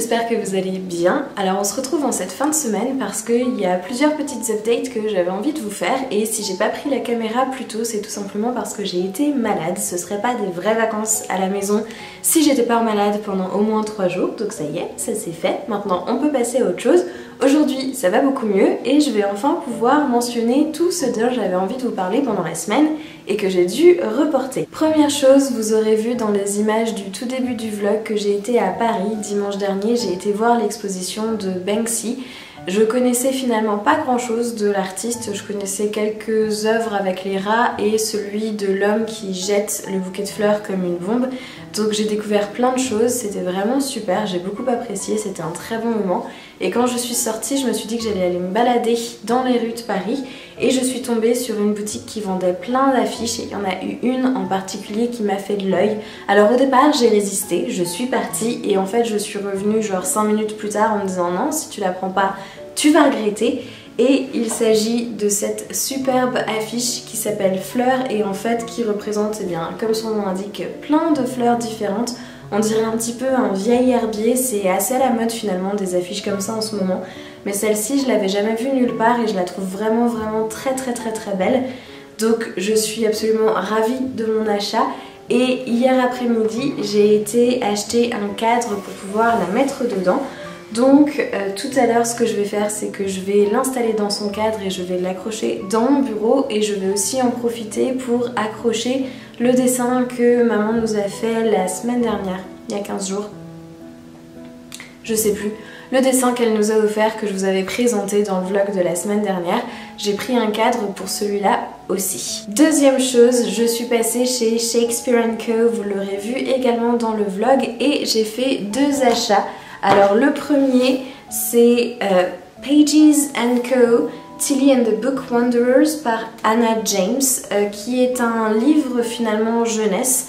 j'espère que vous allez bien. Alors on se retrouve en cette fin de semaine parce qu'il y a plusieurs petites updates que j'avais envie de vous faire, et si j'ai pas pris la caméra plus tôt, c'est tout simplement parce que j'ai été malade. Ce serait pas des vraies vacances à la maison si j'étais pas malade pendant au moins 3 jours, donc ça y est, ça c'est fait. Maintenant on peut passer à autre chose. Aujourd'hui ça va beaucoup mieux et je vais enfin pouvoir mentionner tout ce dont j'avais envie de vous parler pendant la semaine et que j'ai dû reporter. Première chose, vous aurez vu dans les images du tout début du vlog que j'ai été à Paris dimanche dernier. J'ai été voir l'exposition de Banksy. Je connaissais finalement pas grand chose de l'artiste, je connaissais quelques œuvres avec les rats et celui de l'homme qui jette le bouquet de fleurs comme une bombe. Donc j'ai découvert plein de choses, c'était vraiment super, j'ai beaucoup apprécié, c'était un très bon moment. Et quand je suis sortie, je me suis dit que j'allais aller me balader dans les rues de Paris et je suis tombée sur une boutique qui vendait plein d'affiches et il y en a eu une en particulier qui m'a fait de l'œil. Alors au départ j'ai résisté, je suis partie et en fait je suis revenue genre 5 minutes plus tard en me disant non, si tu la prends pas tu vas regretter. Et il s'agit de cette superbe affiche qui s'appelle Fleurs et en fait qui représente, eh bien, comme son nom l'indique, plein de fleurs différentes. On dirait un petit peu un vieil herbier, c'est assez à la mode finalement des affiches comme ça en ce moment. Mais celle-ci je l'avais jamais vue nulle part et je la trouve vraiment très belle. Donc je suis absolument ravie de mon achat. Et hier après-midi j'ai été acheter un cadre pour pouvoir la mettre dedans. Donc tout à l'heure ce que je vais faire c'est que je vais l'installer dans son cadre et je vais l'accrocher dans mon bureau et je vais aussi en profiter pour accrocher le dessin que maman nous a fait la semaine dernière, il y a 15 jours, je sais plus, le dessin qu'elle nous a offert que je vous avais présenté dans le vlog de la semaine dernière. J'ai pris un cadre pour celui-là aussi. Deuxième chose, je suis passée chez Shakespeare & Co, vous l'aurez vu également dans le vlog, et j'ai fait 2 achats. Alors le premier c'est Pages & Co, Tilly and the Book Wanderers par Anna James, qui est un livre finalement jeunesse.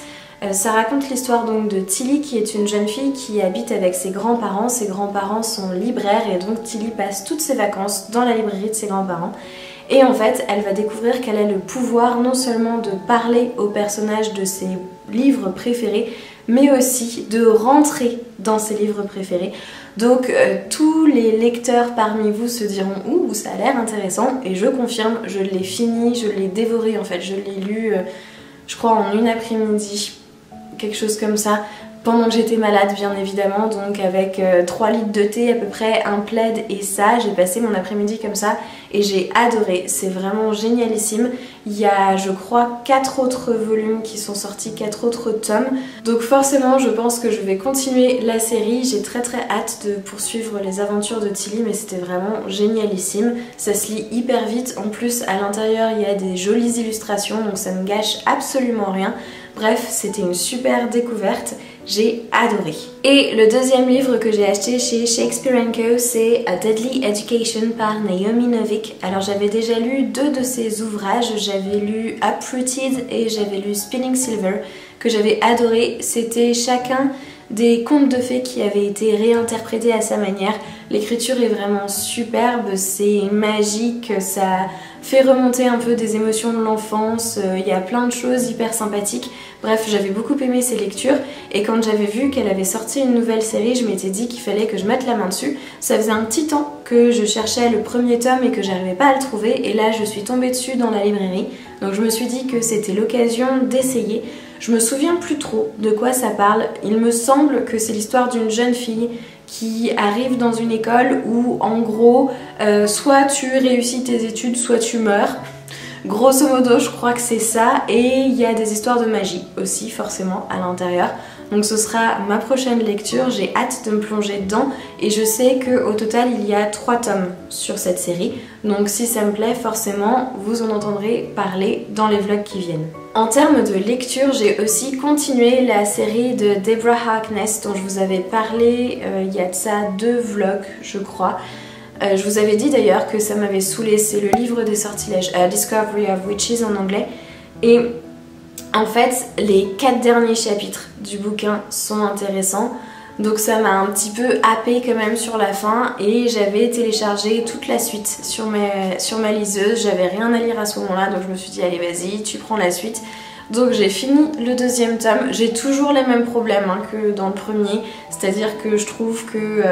Ça raconte l'histoire donc de Tilly qui est une jeune fille qui habite avec ses grands-parents. Ses grands-parents sont libraires et donc Tilly passe toutes ses vacances dans la librairie de ses grands-parents. Et en fait, elle va découvrir qu'elle a le pouvoir non seulement de parler aux personnages de ses livres préférés, mais aussi de rentrer dans ses livres préférés. Donc tous les lecteurs parmi vous se diront « Ouh, ça a l'air intéressant » et je confirme, je l'ai fini, je l'ai dévoré en fait. Je l'ai lu, je crois en une après-midi, quelque chose comme ça. Pendant que j'étais malade bien évidemment, donc avec 3 litres de thé à peu près, un plaid et ça, j'ai passé mon après-midi comme ça et j'ai adoré, c'est vraiment génialissime. Il y a je crois 4 autres volumes qui sont sortis, 4 autres tomes, donc forcément je pense que je vais continuer la série. J'ai très hâte de poursuivre les aventures de Tilly, mais c'était vraiment génialissime. Ça se lit hyper vite, en plus à l'intérieur il y a des jolies illustrations donc ça ne gâche absolument rien. Bref, c'était une super découverte, j'ai adoré. Et le deuxième livre que j'ai acheté chez Shakespeare & Co, c'est A Deadly Education par Naomi Novik. Alors j'avais déjà lu 2 de ses ouvrages, j'avais lu Uprooted et j'avais lu Spinning Silver, que j'avais adoré. C'était chacun des contes de fées qui avaient été réinterprétés à sa manière. L'écriture est vraiment superbe, c'est magique, ça fait remonter un peu des émotions de l'enfance, il y a plein de choses hyper sympathiques. Bref, j'avais beaucoup aimé ces lectures et quand j'avais vu qu'elle avait sorti une nouvelle série, je m'étais dit qu'il fallait que je mette la main dessus. Ça faisait un petit temps que je cherchais le premier tome et que j'arrivais pas à le trouver et là je suis tombée dessus dans la librairie. Donc je me suis dit que c'était l'occasion d'essayer. Je me souviens plus trop de quoi ça parle. Il me semble que c'est l'histoire d'une jeune fille qui arrive dans une école où en gros soit tu réussis tes études soit tu meurs. Grosso modo je crois que c'est ça, et il y a des histoires de magie aussi forcément à l'intérieur. Donc ce sera ma prochaine lecture, j'ai hâte de me plonger dedans et je sais qu'au total il y a 3 tomes sur cette série. Donc si ça me plaît forcément vous en entendrez parler dans les vlogs qui viennent. En termes de lecture, j'ai aussi continué la série de Deborah Harkness dont je vous avais parlé il y a de ça 2 vlogs je crois. Je vous avais dit d'ailleurs que ça m'avait saoulée, c'est le livre des sortilèges, Discovery of Witches en anglais. Et en fait, les 4 derniers chapitres du bouquin sont intéressants. Donc ça m'a un petit peu happée quand même sur la fin et j'avais téléchargé toute la suite sur ma liseuse. J'avais rien à lire à ce moment-là donc je me suis dit allez vas-y, tu prends la suite. Donc j'ai fini le deuxième tome. J'ai toujours les mêmes problèmes hein, que dans le premier, c'est-à-dire que je trouve que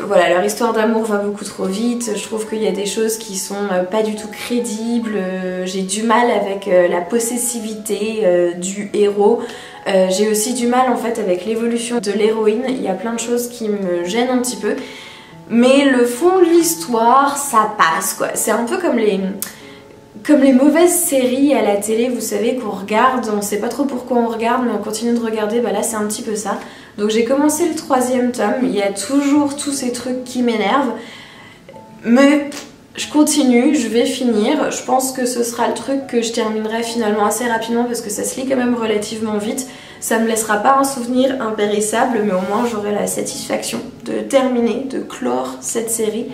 voilà, leur histoire d'amour va beaucoup trop vite. Je trouve qu'il y a des choses qui sont pas du tout crédibles. J'ai du mal avec la possessivité du héros. J'ai aussi du mal en fait avec l'évolution de l'héroïne. Il y a plein de choses qui me gênent un petit peu. Mais le fond de l'histoire, ça passe quoi. C'est un peu comme les mauvaises séries à la télé, vous savez, qu'on regarde, on sait pas trop pourquoi on regarde, mais on continue de regarder, bah là c'est un petit peu ça. Donc j'ai commencé le troisième tome, il y a toujours tous ces trucs qui m'énervent, mais je continue, je vais finir. Je pense que ce sera le truc que je terminerai finalement assez rapidement parce que ça se lit quand même relativement vite. Ça me laissera pas un souvenir impérissable, mais au moins j'aurai la satisfaction de terminer, de clore cette série.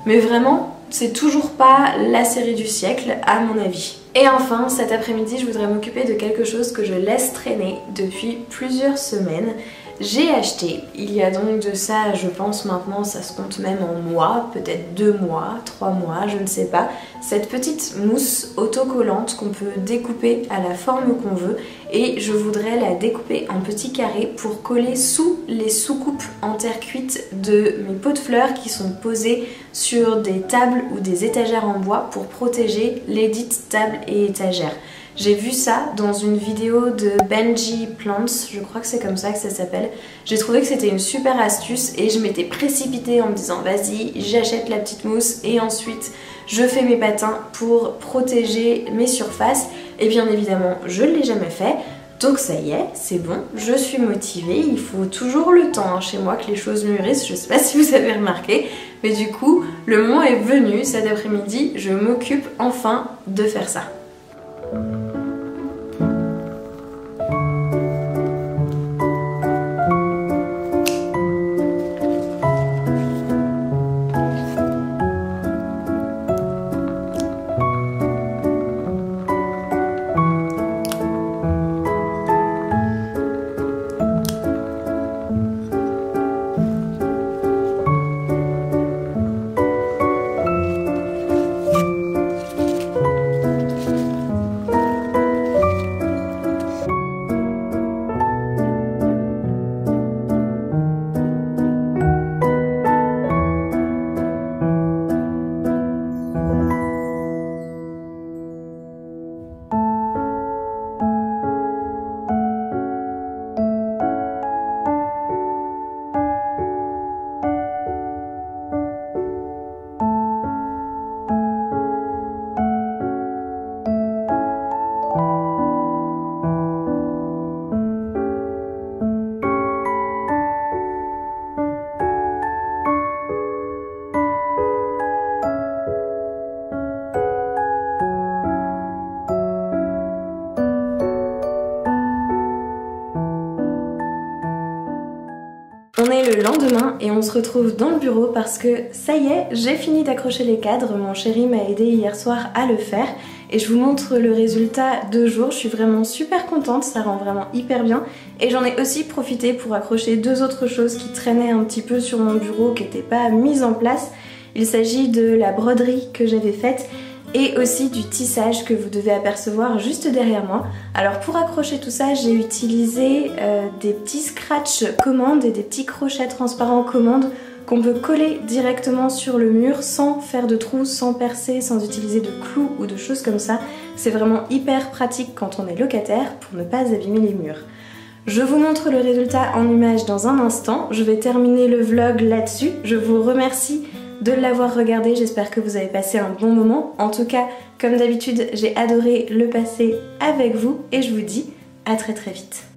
Mais vraiment, c'est toujours pas la série du siècle à mon avis. Et enfin, cet après-midi, je voudrais m'occuper de quelque chose que je laisse traîner depuis plusieurs semaines. J'ai acheté, il y a donc de ça, je pense maintenant, ça se compte même en mois, peut-être 2 mois, 3 mois, je ne sais pas, cette petite mousse autocollante qu'on peut découper à la forme qu'on veut et je voudrais la découper en petits carrés pour coller sous les sous-coupes en terre cuite de mes pots de fleurs qui sont posés sur des tables ou des étagères en bois pour protéger les dites tables et étagères. J'ai vu ça dans une vidéo de Benji Plants, je crois que c'est comme ça que ça s'appelle. J'ai trouvé que c'était une super astuce et je m'étais précipitée en me disant vas-y, j'achète la petite mousse et ensuite je fais mes patins pour protéger mes surfaces. Et bien évidemment, je ne l'ai jamais fait. Donc ça y est, c'est bon, je suis motivée. Il faut toujours le temps hein, chez moi que les choses mûrissent, je sais pas si vous avez remarqué. Mais du coup, le moment est venu, cet après-midi, je m'occupe enfin de faire ça. On est le lendemain et on se retrouve dans le bureau parce que ça y est, j'ai fini d'accrocher les cadres. Mon chéri m'a aidé hier soir à le faire et je vous montre le résultat 2 jours. Je suis vraiment super contente, ça rend vraiment hyper bien. Et j'en ai aussi profité pour accrocher 2 autres choses qui traînaient un petit peu sur mon bureau, qui n'étaient pas mises en place. Il s'agit de la broderie que j'avais faite et aussi du tissage que vous devez apercevoir juste derrière moi. Alors pour accrocher tout ça, j'ai utilisé des petits scratch commandes et des petits crochets transparents commandes qu'on peut coller directement sur le mur sans faire de trous, sans percer, sans utiliser de clous ou de choses comme ça. C'est vraiment hyper pratique quand on est locataire pour ne pas abîmer les murs. Je vous montre le résultat en images dans un instant. Je vais terminer le vlog là-dessus. Je vous remercie de l'avoir regardé, j'espère que vous avez passé un bon moment. En tout cas, comme d'habitude, j'ai adoré le passer avec vous et je vous dis à très vite.